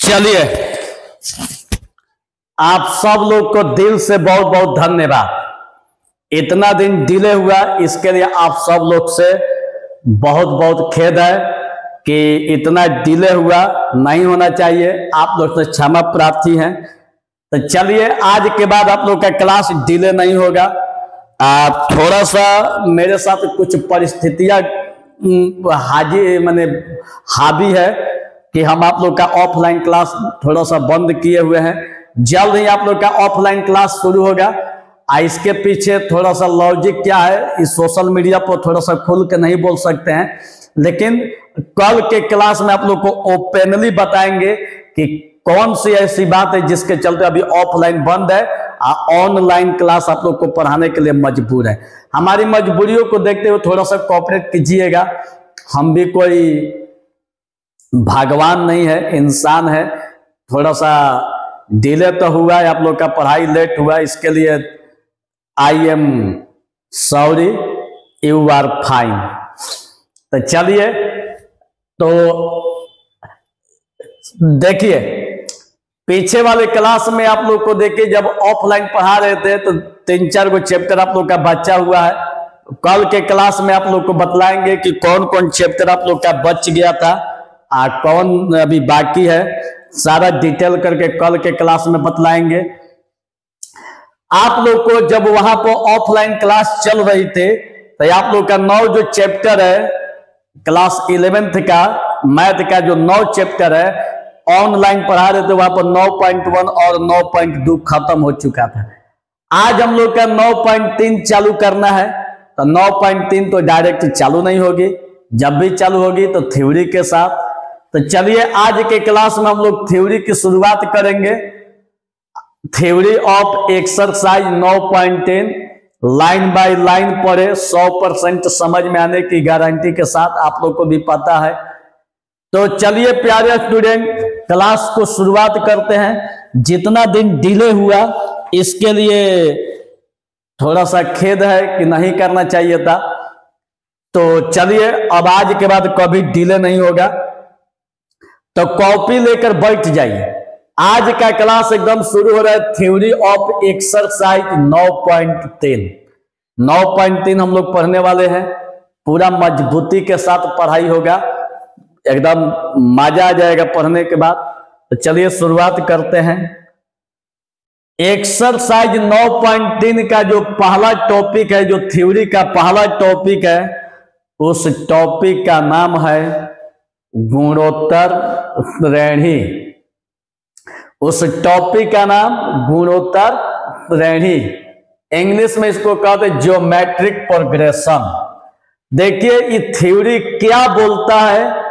चलिए, आप सब लोग को दिल से बहुत बहुत धन्यवाद। इतना दिन डिले हुआ, इसके लिए आप सब लोग से बहुत बहुत खेद है कि इतना डिले हुआ, नहीं होना चाहिए। आप लोग से क्षमा प्रार्थी हैं। तो चलिए, आज के बाद आप लोग का क्लास डिले नहीं होगा। थोड़ा सा मेरे साथ कुछ परिस्थितियां हावी है कि हम आप लोग का ऑफलाइन क्लास थोड़ा सा बंद किए हुए हैं। जल्द ही आप लोग का ऑफलाइन क्लास शुरू होगा। इसके पीछे थोड़ा सा लॉजिक क्या है, इस सोशल मीडिया पर थोड़ा सा खुल के नहीं बोल सकते हैं, लेकिन कल के क्लास में आप लोग को ओपनली बताएंगे कि कौन सी ऐसी बात है जिसके चलते अभी ऑफलाइन बंद है, ऑनलाइन क्लास आप लोग को पढ़ाने के लिए मजबूर है। हमारी मजबूरियों को देखते हुए थोड़ा सा कोऑपरेट कीजिएगा। हम भी कोई भगवान नहीं है, इंसान है। थोड़ा सा डिले तो हुआ है, आप लोग का पढ़ाई लेट हुआ, इसके लिए I am sorry, you are fine. तो चलिए, तो देखिए, पीछे वाले क्लास में आप लोग को देखिए, जब ऑफलाइन पढ़ा रहे थे तो 3-4 गो चैप्टर आप लोग का बचा हुआ है। कल के क्लास में आप लोग को बतलाएंगे कि कौन कौन चैप्टर आप लोग का बच गया था, कौन अभी बाकी है। सारा डिटेल करके कल के क्लास में बतलाएंगे। आप लोग को जब वहां पर ऑफलाइन क्लास चल रही थे तो आप लोग का 9 जो चैप्टर है, क्लास 11th का मैथ का जो 9 चैप्टर है, ऑनलाइन पढ़ा रहे थे, वहां पर 9.1 और 9.2 खत्म हो चुका था। आज हम लोग का 9.3 चालू करना है। तो 9.3 तो डायरेक्ट चालू नहीं होगी, जब भी चालू होगी तो थ्योरी के साथ। तो चलिए, आज के क्लास में हम लोग थ्योरी की शुरुआत करेंगे। Theory of exercise 9.10 line by line पढ़े, 100% समझ में आने की गारंटी के साथ, आप लोग को भी पता है। तो चलिए प्यारे स्टूडेंट, क्लास को शुरुआत करते हैं। जितना दिन डिले हुआ इसके लिए थोड़ा सा खेद है कि नहीं करना चाहिए था। तो चलिए, अब आज के बाद कभी डिले नहीं होगा। तो कॉपी लेकर बैठ जाइए। आज का क्लास एकदम शुरू हो रहा है। थ्योरी ऑफ एक्सरसाइज 9.10 9.3 हम लोग पढ़ने वाले हैं। पूरा मजबूती के साथ पढ़ाई होगा, एकदम मजा आ जाएगा पढ़ने के बाद। तो चलिए शुरुआत करते हैं। एक्सरसाइज 9.3 का जो पहला टॉपिक है, जो थ्योरी का पहला टॉपिक है, उस टॉपिक का नाम है गुणोत्तर श्रेणी। उस टॉपिक का नाम गुणोत्तर श्रेणी, इंग्लिश में इसको कहते हैं ज्योमेट्रिक प्रोग्रेशन। देखिए ये थ्योरी क्या बोलता है,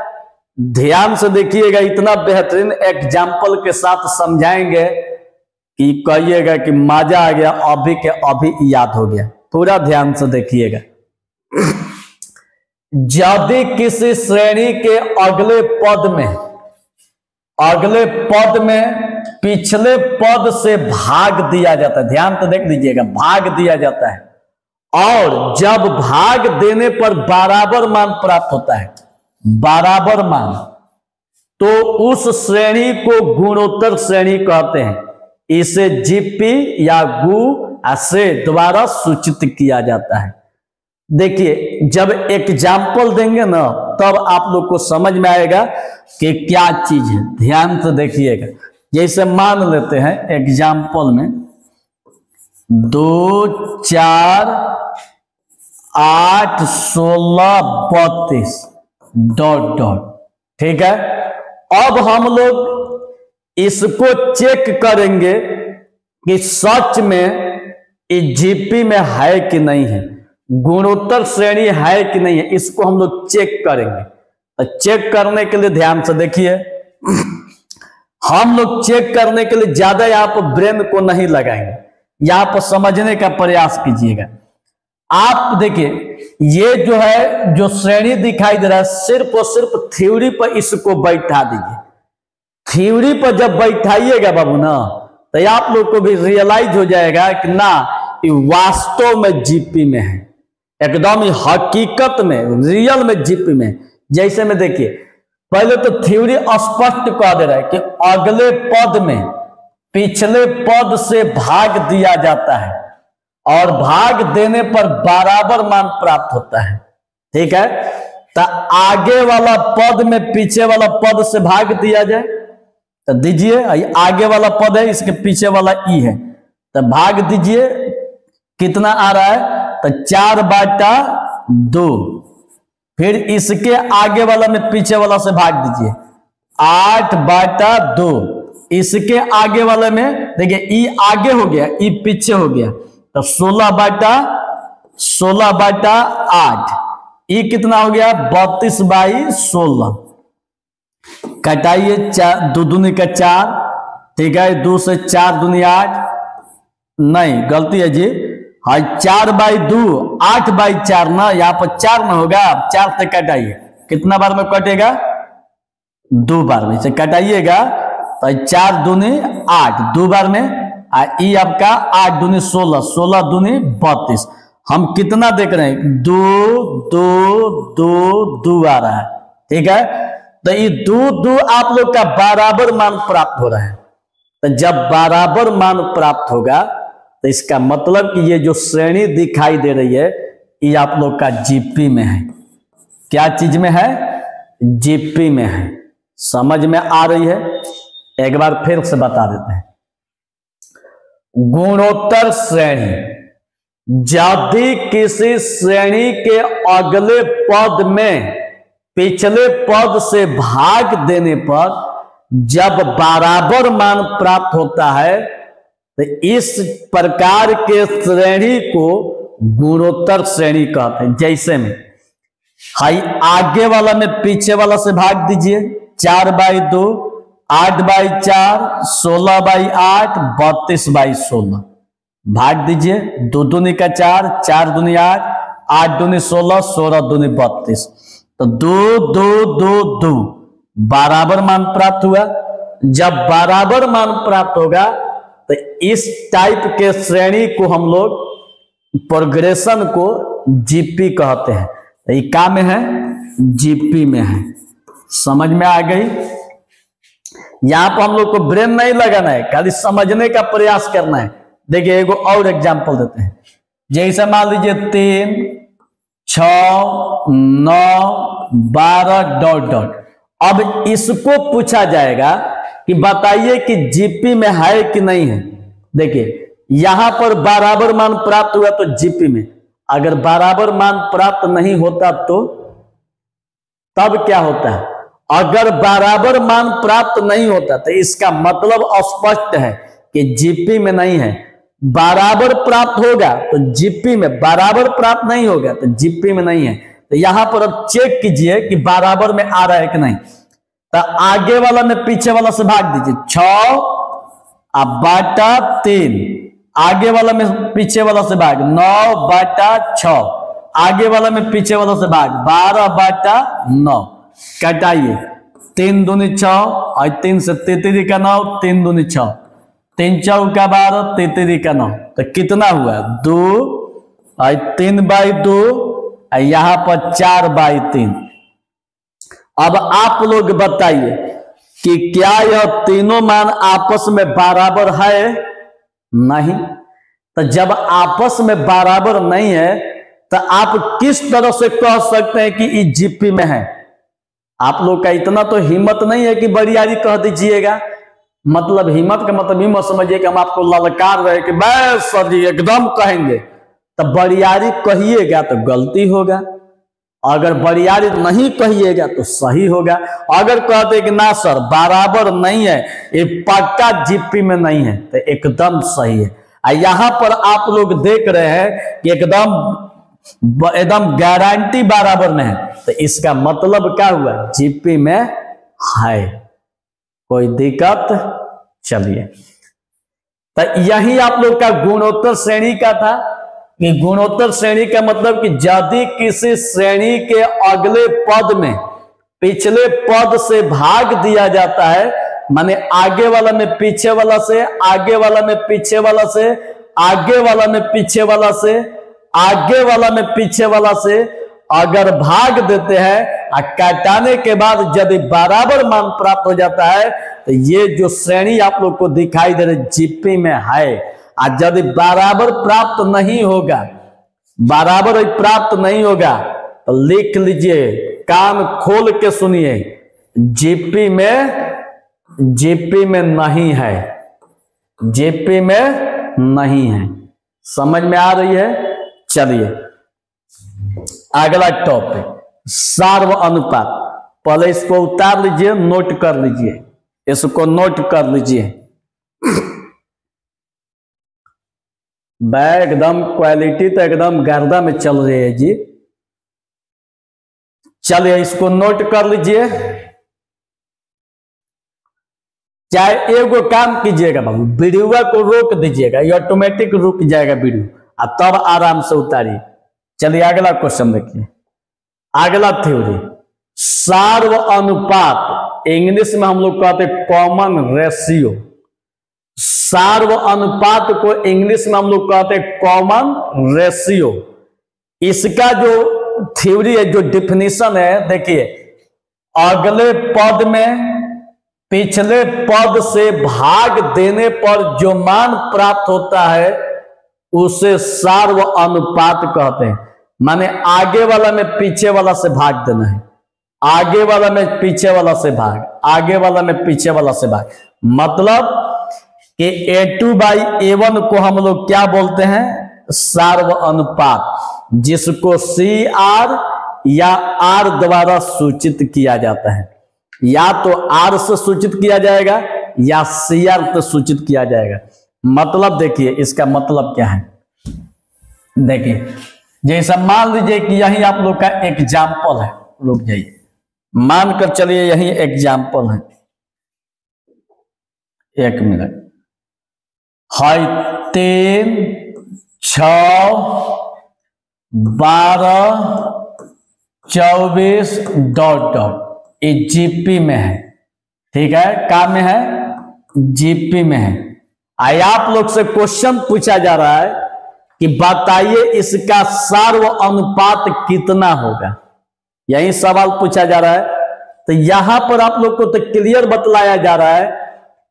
ध्यान से देखिएगा। इतना बेहतरीन एग्जाम्पल के साथ समझाएंगे कि कहिएगा कि मजा आ गया, अभी के अभी याद हो गया। पूरा ध्यान से देखिएगा। यदि किसी श्रेणी के अगले पद में पिछले पद से भाग दिया जाता है, ध्यान से देख लीजिएगा, भाग दिया जाता है, और जब भाग देने पर बराबर मान प्राप्त होता है, बराबर मान, तो उस श्रेणी को गुणोत्तर श्रेणी कहते हैं। इसे जीपी या गु से द्वारा सूचित किया जाता है। देखिए, जब एग्जाम्पल देंगे ना, तब आप लोग को समझ में आएगा कि क्या चीज है। ध्यान से देखिएगा। जैसे मान लेते हैं एग्जाम्पल में 2, 4, 8, 16, 32 ... ठीक है। अब हम लोग इसको चेक करेंगे कि सच में जीपी में है कि नहीं है, गुणोत्तर श्रेणी है कि नहीं है। इसको हम लोग चेक करेंगे। तो चेक करने के लिए ध्यान से देखिए, हम लोग चेक करने के लिए ज्यादा यहाँ पर ब्रेन को नहीं लगाएंगे, यहाँ पर समझने का प्रयास कीजिएगा। आप देखिए, ये जो है, जो श्रेणी दिखाई दे रहा है, सिर्फ और सिर्फ थ्योरी पर इसको बैठा दीजिए। थ्योरी पर जब बैठाइएगा बाबू ना, तो आप लोग को भी रियलाइज हो जाएगा कि ना, ये वास्तव में जीपी में है, एकदम ही हकीकत में, रियल में जीपी में। जैसे में देखिए, पहले तो थ्योरी स्पष्ट कह दे रहा है कि अगले पद में पिछले पद से भाग दिया जाता है और भाग देने पर बराबर मान प्राप्त होता है। ठीक है, तो आगे वाला पद में पीछे वाला पद से भाग दिया जाए तो दीजिए, आगे वाला पद है, इसके पीछे वाला ई है, तो भाग दीजिए, कितना आ रहा है, तो 4/2। फिर इसके आगे वाला में पीछे वाला से भाग दीजिए, 8/2। इसके आगे वाले में देखिए ई आगे हो गया, ई पीछे हो गया, तो 16/8। ई कितना हो गया, 32/16। कटाइए, 2 दूनी का 4, ठीक है, 2 से 4 दूनी 8, नहीं गलती है जी, हाँ 4/2, 8/4 ना, यहाँ पर 4 में होगा, 4 से कटाइए, कितना बार में कटेगा, 2 बार में से कटाइएगा, तो 4 दूनी 8, 2 बार में, ई आपका 8 दूनी 16, 16 दूनी 32। हम कितना देख रहे हैं, 2 2 2 2 आ रहा है। ठीक है, तो ये 2 2 आप लोग का बराबर मान प्राप्त हो रहा है। तो जब बराबर मान प्राप्त होगा तो इसका मतलब कि ये जो श्रेणी दिखाई दे रही है ये आप लोग का जीपी में है। क्या चीज में है, जीपी में है। समझ में आ रही है, एक बार फिर से बता देते हैं। गुणोत्तर श्रेणी, यदि किसी श्रेणी के अगले पद में पिछले पद से भाग देने पर जब बराबर मान प्राप्त होता है तो इस प्रकार के श्रेणी को गुणोत्तर श्रेणी कहते हैं। जैसे में हाई आगे वाला में पीछे वाला से भाग दीजिए, 4/2, 8/4, 16/8, 32/16 भाग दीजिए, 2 दूनी का 4, 4 दूनी 8, 8 दूनी 16, 16 दूनी 32, तो 2 2 2 2 बराबर मान प्राप्त हुआ। जब बराबर मान प्राप्त होगा तो इस टाइप के श्रेणी को हम लोग प्रोग्रेशन को जीपी कहते हैं। तो ये क्या में है, जीपी में है। समझ में आ गई। यहां पर हम लोग को ब्रेन नहीं लगाना है, खाली समझने का प्रयास करना है। देखिए एगो और एग्जांपल देते हैं। जैसे मान लीजिए 3 6 9 12 डॉट डॉट। अब इसको पूछा जाएगा कि बताइए कि जीपी में है कि नहीं है। देखिए यहां पर बराबर मान प्राप्त हुआ तो जीपी में, अगर बराबर मान प्राप्त नहीं होता तो तब क्या होता है, अगर बराबर मान प्राप्त नहीं होता तो इसका मतलब स्पष्ट है कि जीपी में नहीं है। बराबर प्राप्त होगा तो जीपी में, बराबर प्राप्त नहीं होगा तो जीपी में नहीं है। तो यहां पर अब चेक कीजिए कि बराबर में आ रहा है कि नहीं। तो आगे वाला में पीछे वाला से भाग दीजिए, 6/3, आगे वाला में पीछे वाला से भाग 9/6, आगे वाला में पीछे वाला से भाग 12/9। कटाइए, 3 दूनी 6 और 3 से 33 का 9, 3 दूनी 6, 3 चौका 12, 33 का 9, तो कितना हुआ 2 और 3/2, यहां पर 4/3। अब आप लोग बताइए कि क्या यह तीनों मान आपस में बराबर है? नहीं। तो जब आपस में बराबर नहीं है तो आप किस तरह से कह सकते हैं कि ये जीपी में है? आप लोग का इतना तो हिम्मत नहीं है कि बरियारी कह दीजिएगा। मतलब हिम्मत का मतलब ही मत समझिए कि हम आपको ललकार रहे कि बस सर जी एकदम कहेंगे। तो बरियारी कहिएगा तो गलती होगा, अगर बरियारी नहीं कहिएगा तो सही होगा। अगर कहते कि ना सर बराबर नहीं है, ये पक्का जीपी में नहीं है, तो एकदम सही है। यहां पर आप लोग देख रहे हैं कि एकदम गारंटी बराबर में है, तो इसका मतलब क्या हुआ, जीपी में है। कोई दिक्कत? चलिए, तो यही आप लोग का गुणोत्तर श्रेणी का था कि गुणोत्तर श्रेणी का मतलब कि यदि किसी श्रेणी के अगले पद में पिछले पद से भाग दिया जाता है, माने आगे वाला में पीछे वाला से, आगे वाला में पीछे वाला से, आगे वाला में पीछे वाला से, आगे वाला में पीछे वाला से, अगर भाग देते हैं और काटाने के बाद यदि बराबर मान प्राप्त हो जाता है तो ये जो श्रेणी आप लोग को दिखाई दे रही जीपी में है। और यदि बराबर प्राप्त नहीं होगा, बराबर प्राप्त नहीं होगा तो लिख लीजिए, कान खोल के सुनिए, जीपी में नहीं है, जीपी में नहीं है। समझ में आ रही है? चलिए अगला टॉपिक सार्व अनुपात। पहले इसको उतार लीजिए, नोट कर लीजिए, इसको नोट कर लीजिए। एकदम क्वालिटी तो एकदम गर्दा में चल रही है जी। चलिए इसको नोट कर लीजिए। चाहे एगो काम कीजिएगा बाबू, वीडियो को रोक दीजिएगा, ये ऑटोमेटिक रुक जाएगा वीडियो, और तब आराम से उतारिए। चलिए अगला क्वेश्चन देखिए, अगला थ्योरी सार्व अनुपात, इंग्लिश में हम लोग कहते हैं कॉमन रेशियो। सार्व अनुपात को इंग्लिश में हम लोग कहते हैं कॉमन रेशियो। इसका जो थ्योरी है, जो डिफिनीशन है, देखिए अगले पद में पिछले पद से भाग देने पर जो मान प्राप्त होता है उसे सार्व अनुपात कहते हैं। माने आगे वाला में पीछे वाला से भाग देना है, आगे वाला में पीछे वाला से भाग, आगे वाला में पीछे वाला से भाग। मतलब कि A2/A1 को हम लोग क्या बोलते हैं? सार्व अनुपात, जिसको CR या R द्वारा सूचित किया जाता है। या तो R से सूचित किया जाएगा या CR से सूचित किया जाएगा। मतलब देखिए इसका मतलब क्या है, देखिए जैसा मान लीजिए कि यही आप लोग का एग्जाम्पल है, रुक जाइए, मानकर चलिए यही एग्जाम्पल है, 1 मिनट। है 3, 6, 12, 24 ... ये जीपी में है, ठीक है? का में है? जीपी में है। आई आप लोग से क्वेश्चन पूछा जा रहा है कि बताइए इसका सार्व अनुपात कितना होगा, यही सवाल पूछा जा रहा है। तो यहां पर आप लोग को तो क्लियर बतलाया जा रहा है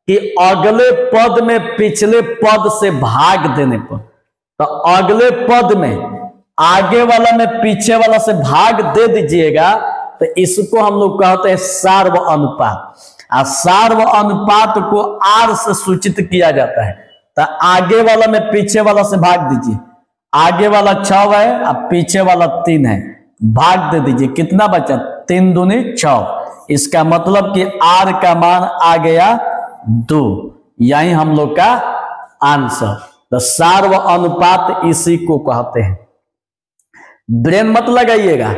कि अगले पद में पिछले पद से भाग देने पर, तो अगले पद में आगे वाला में पीछे वाला से भाग दे दीजिएगा तो इसको हम लोग कहते हैं सार्व अनुपात। और सार्व अनुपात को R से सूचित किया जाता है। तो आगे वाला में पीछे वाला से भाग दीजिए, आगे वाला 6 है और पीछे वाला 3 है, भाग दे दीजिए, कितना बचा? 3 दूनी 6। इसका मतलब कि R का मान आ गया 2, यही हम लोग का आंसर। तो सार्व अनुपात इसी को कहते हैं। ब्रेन मत लगाइएगा,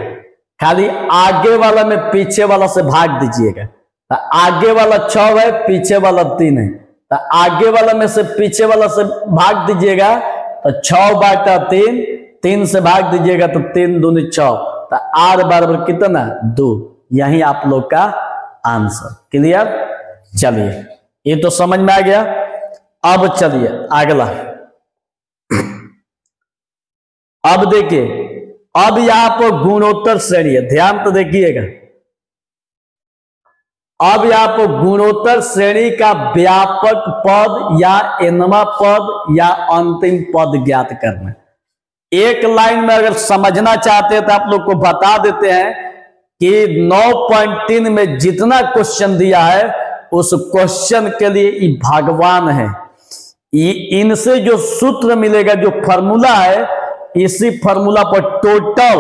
खाली आगे वाला में पीछे वाला से भाग दीजिएगा। तो आगे वाला 6 है, पीछे वाला 3 है, तो आगे वाला में से पीछे वाला से भाग दीजिएगा तो 6/3, 3 से भाग दीजिएगा तो 3 दूनी 6, तो R बराबर कितना? 2। यही आप लोग का आंसर। क्लियर? चलिए ये तो समझ में आ गया। अब चलिए अगला, अब देखिए, अब यहां पर गुणोत्तर श्रेणी है, ध्यान तो देखिएगा। अब यहां पर गुणोत्तर श्रेणी का व्यापक पद या nवां पद या अंतिम पद ज्ञात करना। एक लाइन में अगर समझना चाहते हैं तो आप लोग को बता देते हैं कि 9.3 में जितना क्वेश्चन दिया है उस क्वेश्चन के लिए ये भगवान है। इनसे जो सूत्र मिलेगा, जो फॉर्मूला है, इसी फॉर्मूला पर टोटल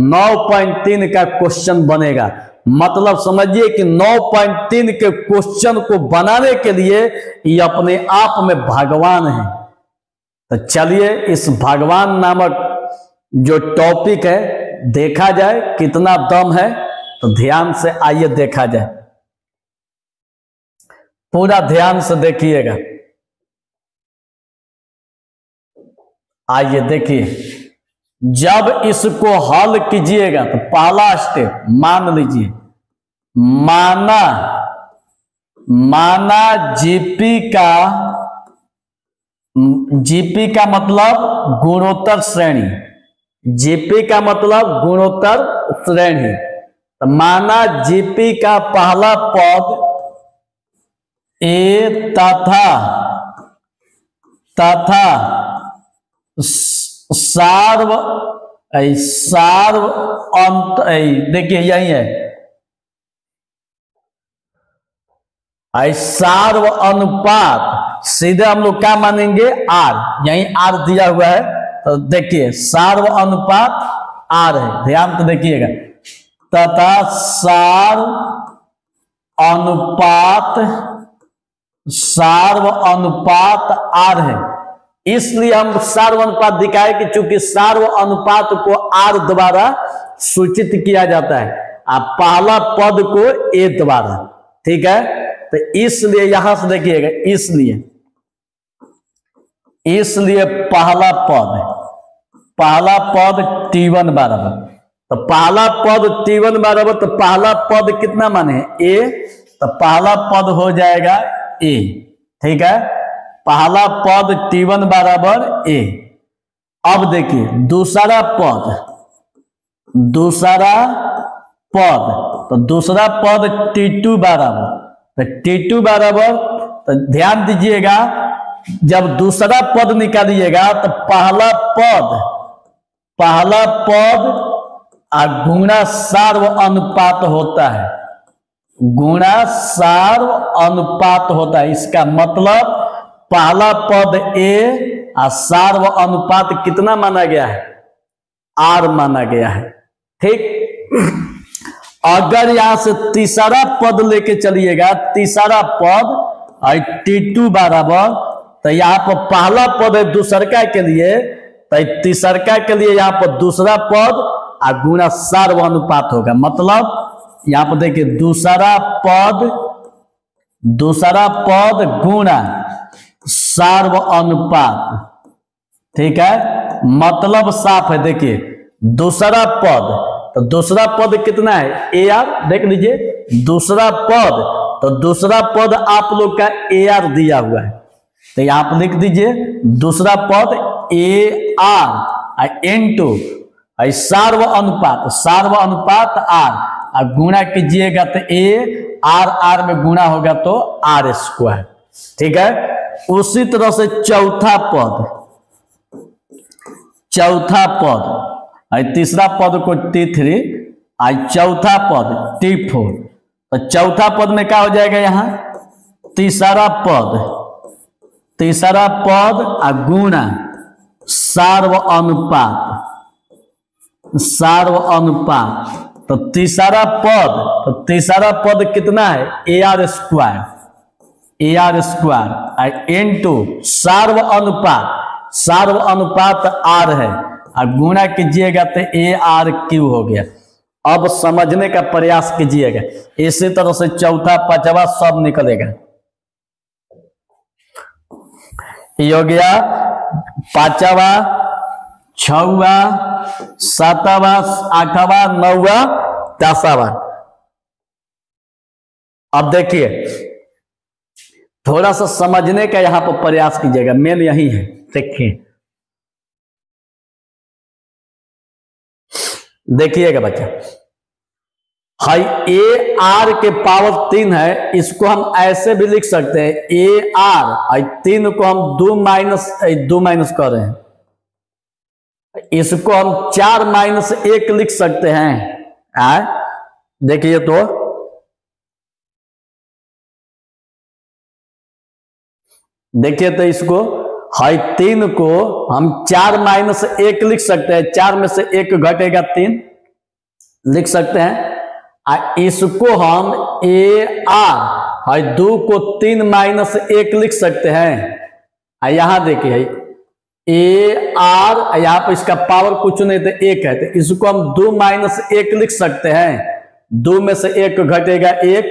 9.3 का क्वेश्चन बनेगा। मतलब समझिए कि 9.3 के क्वेश्चन को बनाने के लिए ये अपने आप में भगवान है। तो चलिए इस भगवान नामक जो टॉपिक है देखा जाए कितना दम है। तो ध्यान से आइए देखा जाए, पूरा ध्यान से देखिएगा। आइए देखिए, जब इसको हल कीजिएगा तो पहला स्टेप मान लीजिए, माना जीपी का मतलब गुणोत्तर श्रेणी, जीपी का मतलब गुणोत्तर श्रेणी। तो माना जीपी का पहला पद ए तथा सार्व अंत, देखिए यही है, सार्व अनुपात सीधे हम लोग क्या मानेंगे आर, यही आर दिया हुआ है। तो देखिए सार्व अनुपात आर है, ध्यान तो देखिएगा, तथा सार्व अनुपात आर है। इसलिए हम सार्व अनुपात दिखाए कि चूंकि सार्व अनुपात को आर द्वारा सूचित किया जाता है, आप पहला पद को ए द्वारा, ठीक है। तो इसलिए यहां से देखिएगा, इसलिए पहला पद T1 बराबर, तो पहला पद T1 बराबर, तो पहला पद कितना माने ए, तो पहला पद हो जाएगा ए, ठीक है। पहला पद T1 बराबर ए। अब देखिए दूसरा पद, तो दूसरा पद T2 बराबर, तो T2 बराबर, तो ध्यान दीजिएगा जब दूसरा पद निकालिएगा तो पहला पद गुणा सार्व अनुपात होता है, गुणा सार्व अनुपात होता है। इसका मतलब पहला पद ए और सार्व अनुपात कितना माना गया है, आर माना गया है, ठीक। अगर यहां से तीसरा पद लेके चलिएगा, तीसरा पद T2 बराबर, तो यहाँ पर पहला पद है दूसरका के लिए, तो तीसरका के लिए यहाँ पर दूसरा पद और गुणा सार्व अनुपात होगा। मतलब यहाँ पर देखिए दूसरा पद गुणा सार्व अनुपात, ठीक है। मतलब साफ है, देखिए दूसरा पद, तो दूसरा पद कितना है ए आर, देख लीजिए दूसरा पद, तो दूसरा पद आप लोग का ए आर दिया हुआ है, तो आप लिख दीजिए दूसरा पद ए आर इनटू सार्व अनुपात आर, और गुणा कीजिएगा तो ए आर में गुणा होगा तो आर स्क्वायर, ठीक है। उसी तरह से चौथा पद तीसरा पद को T3 चौथा पद T4, तो चौथा पद में क्या हो जाएगा, यहाँ तीसरा पद और गुणा सार्व अनुपात, तो तीसरा पद कितना है ए आर स्क्वायर इनटू सार्व अनुपात आर है, और गुणा कीजिएगा तो ए आर क्यू हो गया। अब समझने का प्रयास कीजिएगा, इसी तरह से चौथा पांचवा सब निकलेगा। ये हो गया पांचवा, छवा, सातवा, आठवा, नौवा, दसवा। अब देखिए थोड़ा सा समझने का यहां पर प्रयास कीजिएगा, मेन यही है। देखिएगा बच्चा, हाई ए आर के पावर 3 है, इसको हम ऐसे भी लिख सकते हैं ए आर 3 को हम 2 माइनस कर रहे हैं, इसको हम 4 - 1 लिख सकते हैं। देखिए तो इसको 3 को हम 4 - 1 लिख सकते हैं, 4 में से 1 घटेगा 3 लिख सकते हैं। इसको हम ए आर 2 को 3 - 1 लिख सकते हैं। यहां देखिए ए आर, यहाँ पर इसका पावर कुछ नहीं तो 1 है, तो इसको हम 2 - 1 लिख सकते हैं, 2 में से 1 घटेगा 1।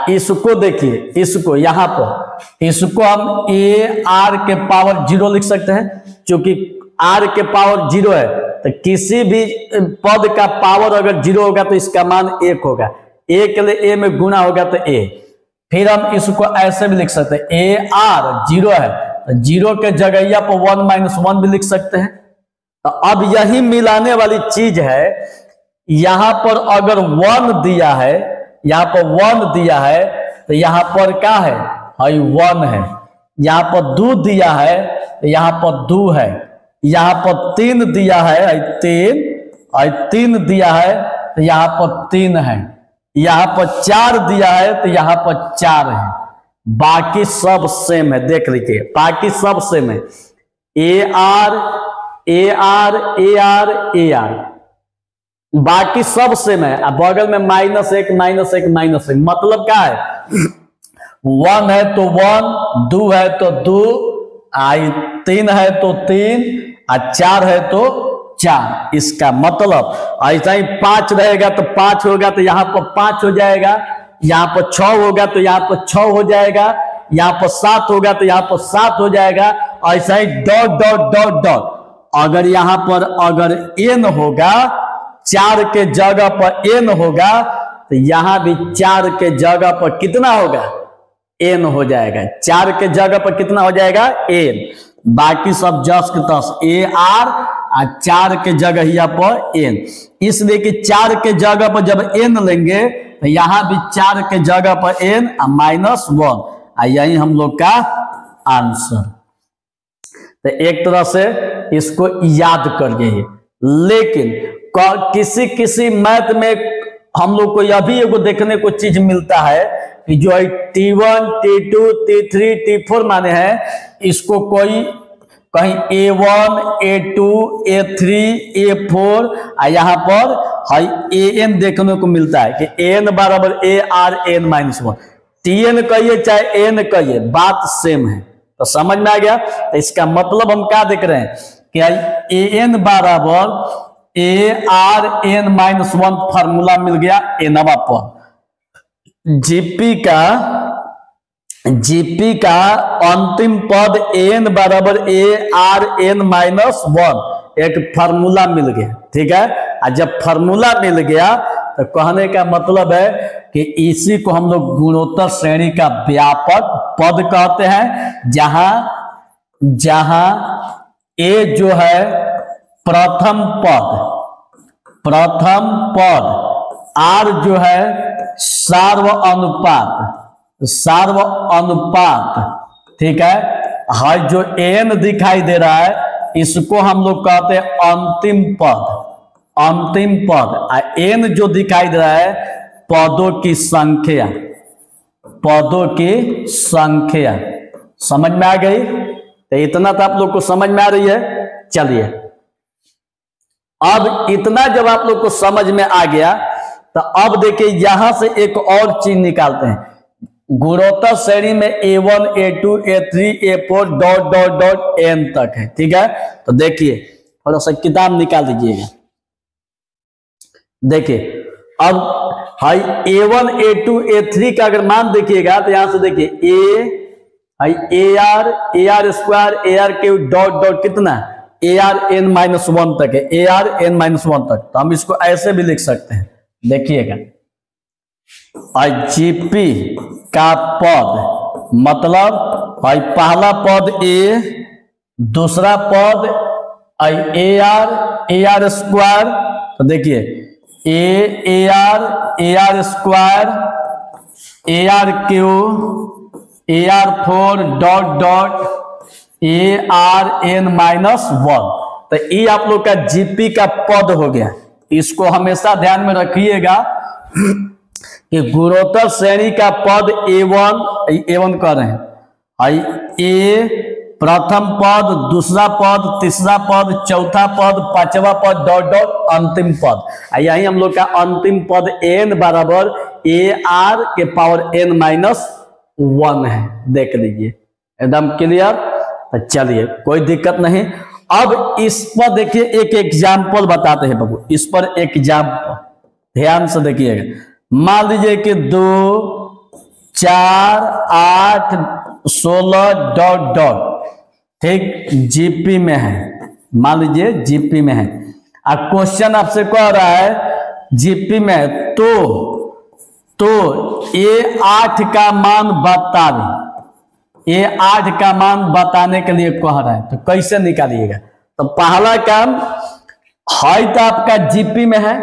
इसको देखिए, इसको यहाँ पर इसको हम ए आर के पावर 0 लिख सकते हैं, क्योंकि आर के पावर 0 है, तो किसी भी पद का पावर अगर 0 होगा तो इसका मान 1 होगा, ए के लिए ए में गुणा होगा तो ए। फिर हम इसको ऐसे भी लिख सकते हैं, ए आर 0 है, 0 के जगह पर 1 - 1 भी लिख सकते हैं, तो अब यही मिलाने वाली चीज है। यहां पर अगर 1 दिया है, यहां पर 1 दिया है तो यहां पर क्या है, 1 है। यहां पर 2 दिया है तो यहां पर 2 है। यहां पर 3 दिया है, 3 दिया है तो यहां पर 3 है। यहां पर 4 दिया है तो यहां पर 4 है। बाकी सब सेम है, देख लीजिए बाकी सब सेम है। AR AR AR AR बाकी सब सेम है। अब बगल में -1 -1 -1 मतलब क्या है, 1 है तो 1, 2 है तो 2, 3 है तो 3, 4 है तो 4। इसका मतलब ऐसा ही 5 रहेगा तो 5 होगा तो यहाँ पर 5 हो जाएगा। यहाँ पर 6 होगा तो यहाँ पर 6 हो जाएगा। यहाँ पर 7 होगा तो यहाँ पर 7 हो जाएगा। ऐसा ही डॉट डॉट डॉट डॉट। अगर यहाँ पर अगर n होगा, 4 के जगह पर n होगा तो यहां भी 4 के जगह पर कितना होगा, n हो जाएगा। 4 के जगह पर कितना हो जाएगा, n। बाकी सब जस के तस AR और 4 के जगह यहाँ पर n। इसलिए कि 4 के जगह पर जब n लेंगे तो यहां भी 4 के जगह पर n -1, यही हम लोग का आंसर। तो एक तरह से इसको याद कर गए। लेकिन किसी मैथ में हम लोग को यह भी एगो देखने को चीज मिलता है कि जो T1 T2 T3 T4 माने हैं, इसको कोई कहीं A1 A2 A3 A4 यहाँ पर AN देखने को मिलता है कि AN बराबर AR N -1। TN कहिए चाहे N कहिए, बात सेम है। तो समझ में आ गया। तो इसका मतलब हम क्या देख रहे हैं कि AN बराबर AR N -1 फार्मूला मिल गया एनवा पर। जीपी का अंतिम पद AN बराबर AR N -1 एक फार्मूला मिल गया, ठीक है। और जब फार्मूला मिल गया तो कहने का मतलब है कि इसी को हम लोग गुणोत्तर श्रेणी का व्यापक पद कहते हैं, जहां A जो है प्रथम पद, R जो है सार्व अनुपात, ठीक है। जो N दिखाई दे रहा है इसको हम लोग कहते हैं अंतिम पद। N जो दिखाई दे रहा है पदों की संख्या। समझ में आ गई। तो इतना तो आप लोग को समझ में आ रही है। चलिए अब इतना जब आप लोग को समझ में आ गया तो अब देखिए यहां से एक और चीज निकालते हैं। गुणोत्तर श्रेणी में A1 A2 A3 A4 dot dot dot N तक है, ठीक है। तो देखिए थोड़ा सा किताब निकाल दीजिएगा। देखिए अब A1 A2 A3 का अगर मान देखिएगा तो यहां से देखिए AR square AR³ dot dot कितना AR N -1 तक है, AR N -1 तक। तो हम इसको ऐसे भी लिख सकते हैं, देखिएगा। GP का पद मतलब पहला पद A, दूसरा पद AR स्क्वायर। तो देखिए AR square AR³ AR4 dot dot AR N -1। तो ये आप लोग का जीपी का पद हो गया। इसको हमेशा ध्यान में रखिएगा कि गुणोत्तर श्रेणी का पद A1 कर रहे हैं। A प्रथम पद, दूसरा पद, तीसरा पद, चौथा पद, पांचवा पद डॉट डॉट अंतिम पद। यही हम लोग का अंतिम पद N बराबर AR के पावर N -1 है। देख लीजिए एकदम क्लियर। तो चलिए कोई दिक्कत नहीं। अब इस पर देखिए एक एग्जाम्पल बताते हैं बाबू। इस पर एग्जाम्पल ध्यान से देखिएगा। मान लीजिए कि 2 4 8 16 डॉट डॉट, ठीक, जीपी में है। मान लीजिए जीपी में है। अब क्वेश्चन आपसे कह रहा है जीपी में है तो A8 का मान बता दें। A8 का मान बताने के लिए कह रहा है, तो कैसे निकालिएगा। तो पहला काम हाइट आपका जीपी में है,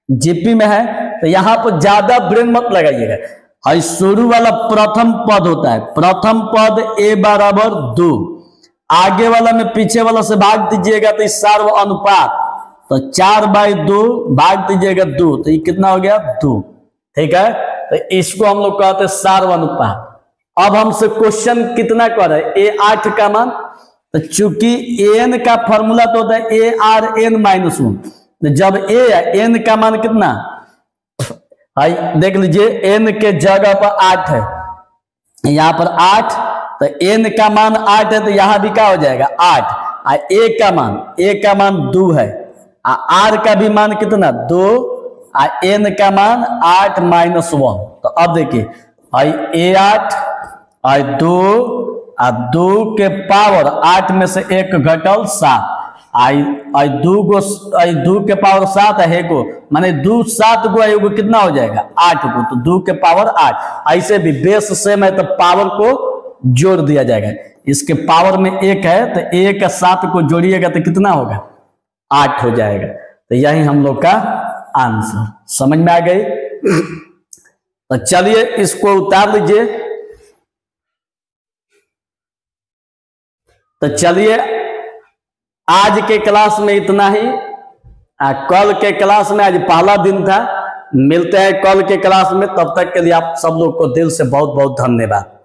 जीपी में है, तो यहां पर ज्यादा ब्रेन मत लगाइएगा। हाई शुरू वाला प्रथम पद होता है, प्रथम पद a बराबर 2, आगे वाला में पीछे वाला से भाग दीजिएगा तो इस सार्व अनुपात, तो 4/2 भाग दीजिएगा 2, तो ये कितना हो गया 2। ठीक है, तो इसको हम लोग कहते हैं सार्व अनुपात। अब हमसे क्वेश्चन कितना कर रहे हैं, a8 का मान, तो चूंकि n का फॉर्मूला तो होता है ARN-1, तो जब a है n का मान कितना, भाई देख लीजिए n के जगह पर 8 है, यहां पर 8, तो n का मान 8 है, तो यहां भी क्या हो जाएगा 8, और a का मान 2 है, r का भी मान कितना 2, और n का मान 8-1। तो अब देखिए भाई a8 और 2 के पावर 8 में से 1 घटल 7, आई 2 के पावर 7 है को, माने 2 7 गो है, कितना हो जाएगा 8 को, तो 2 के पावर 8। ऐसे भी बेस सेम है तो पावर को जोड़ दिया जाएगा, इसके पावर में 1 है तो 1 और 7 को जोड़िएगा तो कितना होगा 8 हो जाएगा। तो यही हम लोग का आंसर, समझ में आ गई। तो चलिए इसको उतार लीजिए। तो चलिए आज के क्लास में इतना ही, कल के क्लास में, आज पहला दिन था, मिलते हैं कल के क्लास में, तब तक के लिए आप सब लोग को दिल से बहुत बहुत धन्यवाद।